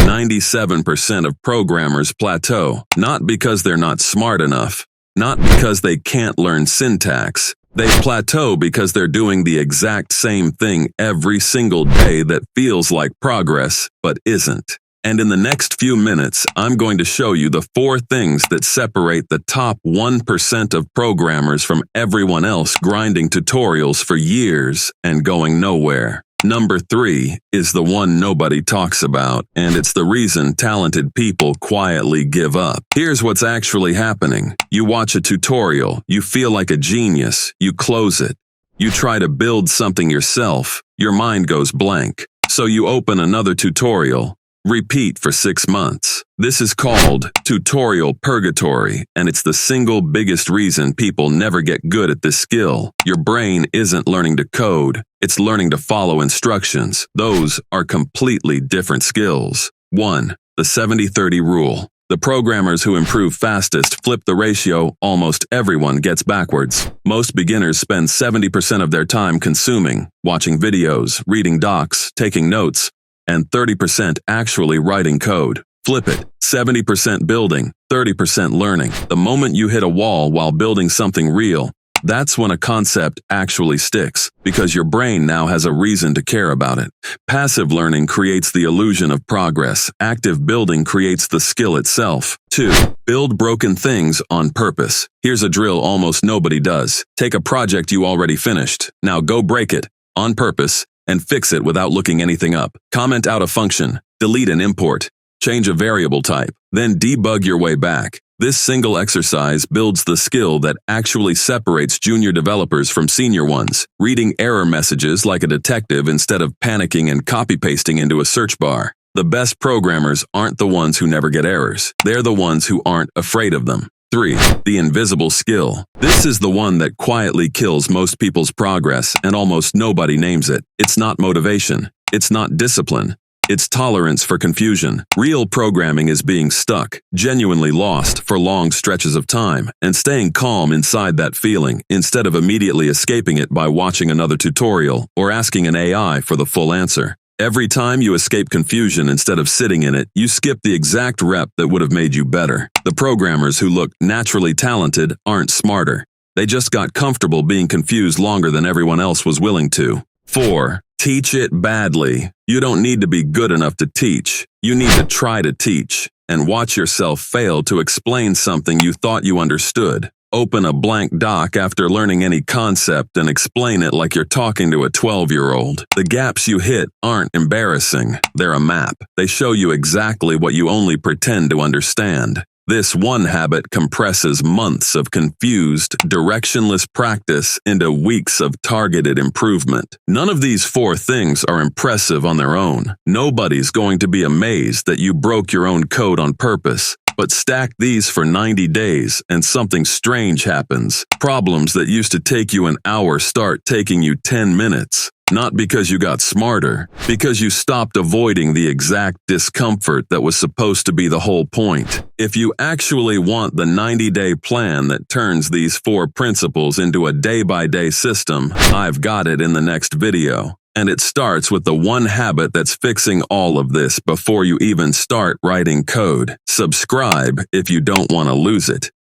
97% of programmers plateau, not because they're not smart enough, not because they can't learn syntax. They plateau because they're doing the exact same thing every single day that feels like progress, but isn't. And in the next few minutes, I'm going to show you the 4 things that separate the top 1% of programmers from everyone else grinding tutorials for years and going nowhere. Number 3 is the one nobody talks about, and it's the reason talented people quietly give up. Here's what's actually happening. You watch a tutorial, you feel like a genius, you close it. You try to build something yourself, your mind goes blank. So you open another tutorial. Repeat for 6 months. This is called tutorial purgatory, and it's the single biggest reason people never get good at this skill. Your brain isn't learning to code, it's learning to follow instructions. Those are completely different skills. 1. The 70-30 rule. The programmers who improve fastest flip the ratio almost everyone gets backwards. Most beginners spend 70% of their time consuming, watching videos, reading docs, taking notes, and 30% actually writing code. Flip it. 70% building, 30% learning. The moment you hit a wall while building something real, that's when a concept actually sticks, because your brain now has a reason to care about it. Passive learning creates the illusion of progress. Active building creates the skill itself. 2. Build broken things on purpose. Here's a drill almost nobody does. Take a project you already finished. Now go break it, on purpose, and fix it without looking anything up. Comment out a function, delete an import, change a variable type, then debug your way back. This single exercise builds the skill that actually separates junior developers from senior ones, reading error messages like a detective instead of panicking and copy-pasting into a search bar. The best programmers aren't the ones who never get errors. They're the ones who aren't afraid of them. 3. The invisible skill. This is the one that quietly kills most people's progress, and almost nobody names it. It's not motivation. It's not discipline. It's tolerance for confusion. Real programming is being stuck, genuinely lost for long stretches of time, and staying calm inside that feeling instead of immediately escaping it by watching another tutorial or asking an AI for the full answer. Every time you escape confusion instead of sitting in it, you skip the exact rep that would have made you better. The programmers who look naturally talented aren't smarter. They just got comfortable being confused longer than everyone else was willing to. 4. Teach it badly. You don't need to be good enough to teach. You need to try to teach, and watch yourself fail to explain something you thought you understood. Open a blank doc after learning any concept and explain it like you're talking to a 12-year-old. The gaps you hit aren't embarrassing. They're a map. They show you exactly what you only pretend to understand. This one habit compresses months of confused, directionless practice into weeks of targeted improvement. None of these 4 things are impressive on their own. Nobody's going to be amazed that you broke your own code on purpose. But stack these for 90 days and something strange happens. Problems that used to take you an hour start taking you 10 minutes. Not because you got smarter, because you stopped avoiding the exact discomfort that was supposed to be the whole point. If you actually want the 90-day plan that turns these 4 principles into a day-by-day system, I've got it in the next video. And it starts with the one habit that's fixing all of this before you even start writing code. Subscribe if you don't want to lose it.